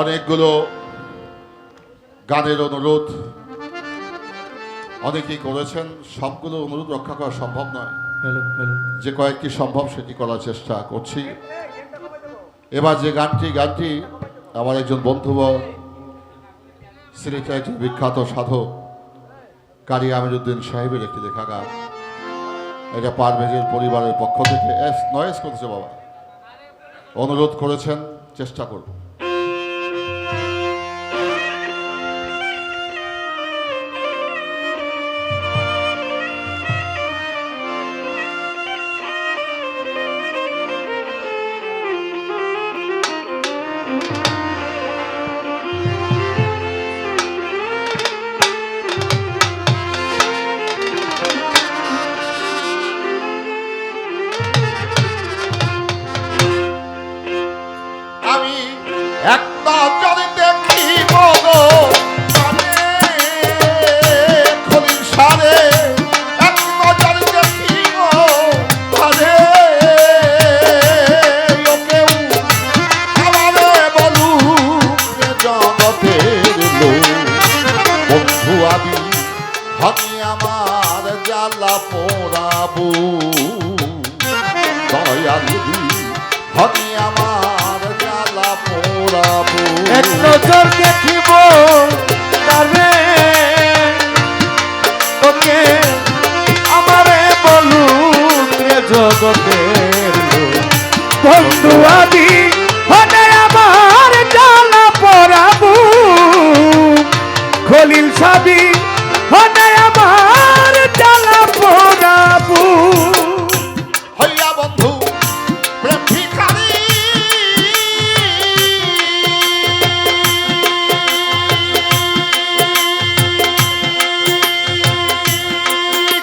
অনেকগুলো গানের অনুরোধ অনেকেই করেছেন, সবগুলো অনুরোধ রক্ষা করা সম্ভব নয়। যে কয়েকটি সম্ভব সেটি করার চেষ্টা করছি। এবার যে গানটি আমার একজন বন্ধু, সিলেটের একজন বিখ্যাত সাধক কারি আমিরুদ্দিন সাহেবের একটি লেখা গান। এটা পারভেজের পরিবারের পক্ষ থেকে নয়েস করেছে বাবা, অনুরোধ করেছেন, চেষ্টা করব। আমার জ্বালা পোড়াবো দয়ালু, হনি আমার জ্বালা পোড়াবো। এক নজর দেখিব তারে, তোকে আমারে বলুন রে জগতের বন্ধু আদি, হনে আমার জ্বালা পোড়াবো। খলিল সাবি হনে আমার জ্বালা পোড়াবো। হইয়া বন্ধু প্রেম ভিখারি,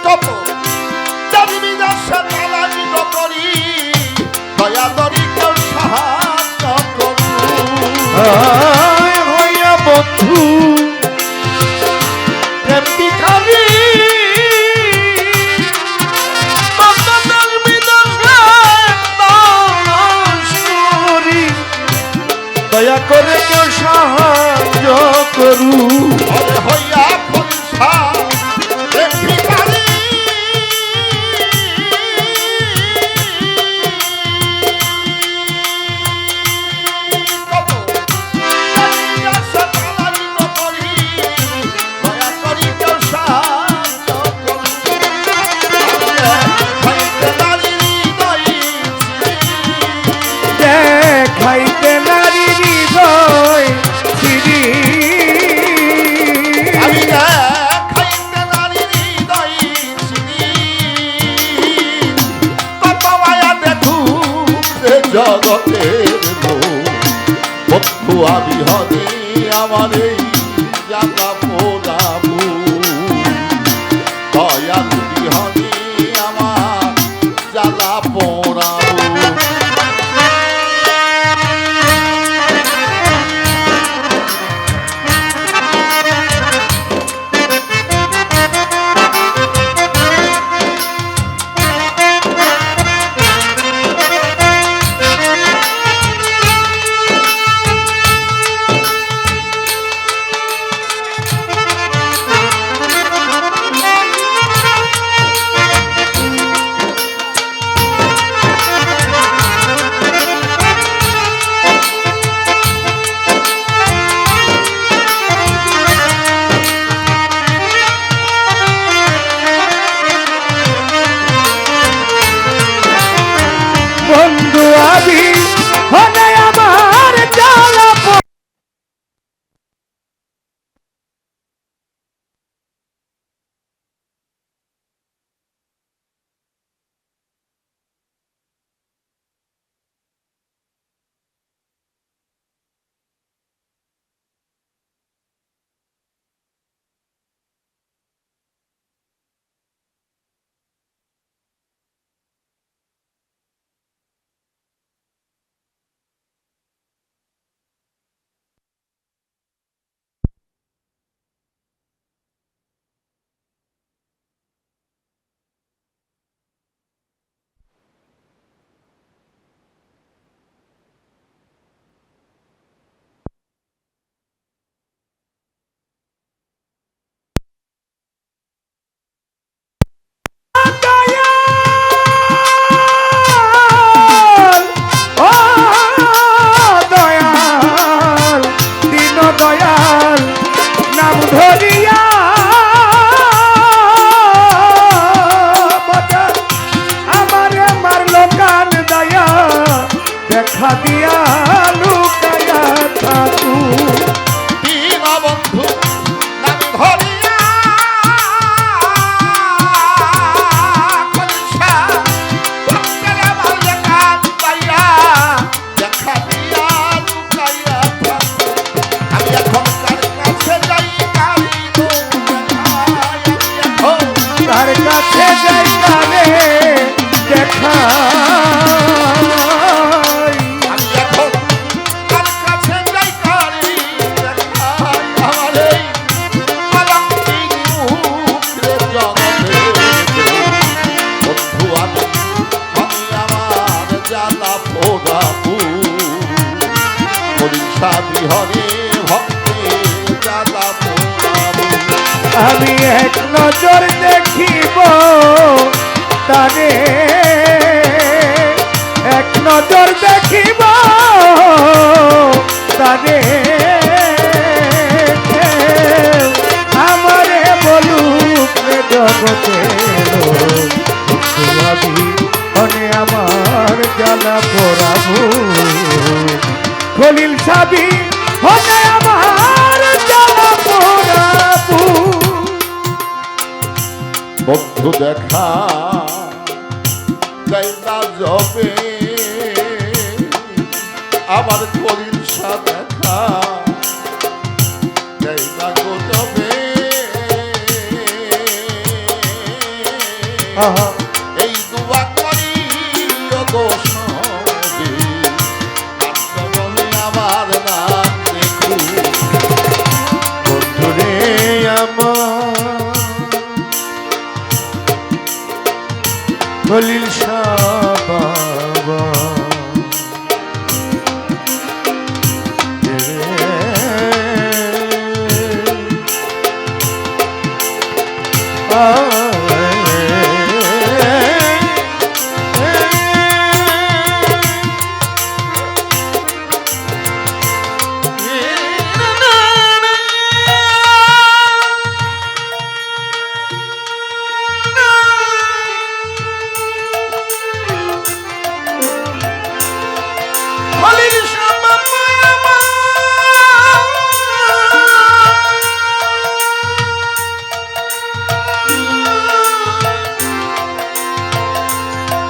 কত জানিবি যার তালাকি করি, দয়া করি কেউ সাহায্য করুন। হইয়া বন্ধু প্রেম ভিখারি, দয়া করে কেউ সাহায্য করু। হইয়া খলিশা প্রেম ভিখারি, কত জানিবি যার তালাকি করি, দয়া করি কেউ সাহায্য করুন। দেখাইতে নারী হৃদয় সিঁড়ি, আমি দেখাইতে নারী হৃদয় সিঁড়ি, কত মায়া দেখুক রে জগতের বন্ধু আমি হনি আমার এই জ্বালা পোড়াবো। দয়া তুমি হনি আমার জ্বালা পোড়াবো। দেখা দিয়া লুকায়া থাকু দীনবন্ধু নাম ধরিয়া কলিসা ভক্তের আমার একান পাইয়া দেখা দিয়া লুকাইয়া থাকু। আমি এখন কার কাছে যাই কারিব তার কাছে যাই কানে দেখা আমি এখন কার কাছে যাই কারি দেখাই আমার এই কলঙ্কিনী মুখে জগতে। বন্ধু আমি আমার জ্বালা পোড়াবো পরীক্ষা বিহরে ভক্তে জ্বালা পোড়াবো। আমি এক নজর দেখিব তারে এক নজর দেখিব তারে আমারে বলুক রে জগতে আমি অনে আমার জ্বালা পোড়াবো খলিল সাবি হনে আমার জ্বালা পোড়াবো। বন্ধু দেখা যাই না জবে আমার কলিসা দেখা যাই না গো জবে। আহা এই দুয়া করি দোষ আমার নাম দেখু। বন্ধুরে আমার খলিল শাহ বাবা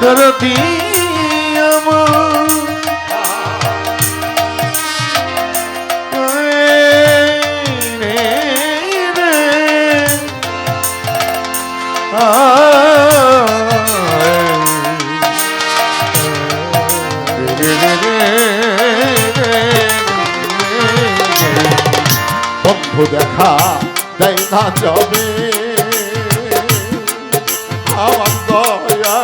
দরদি আমার বন্ধু দেখা যাই না যাবে আমার দয়া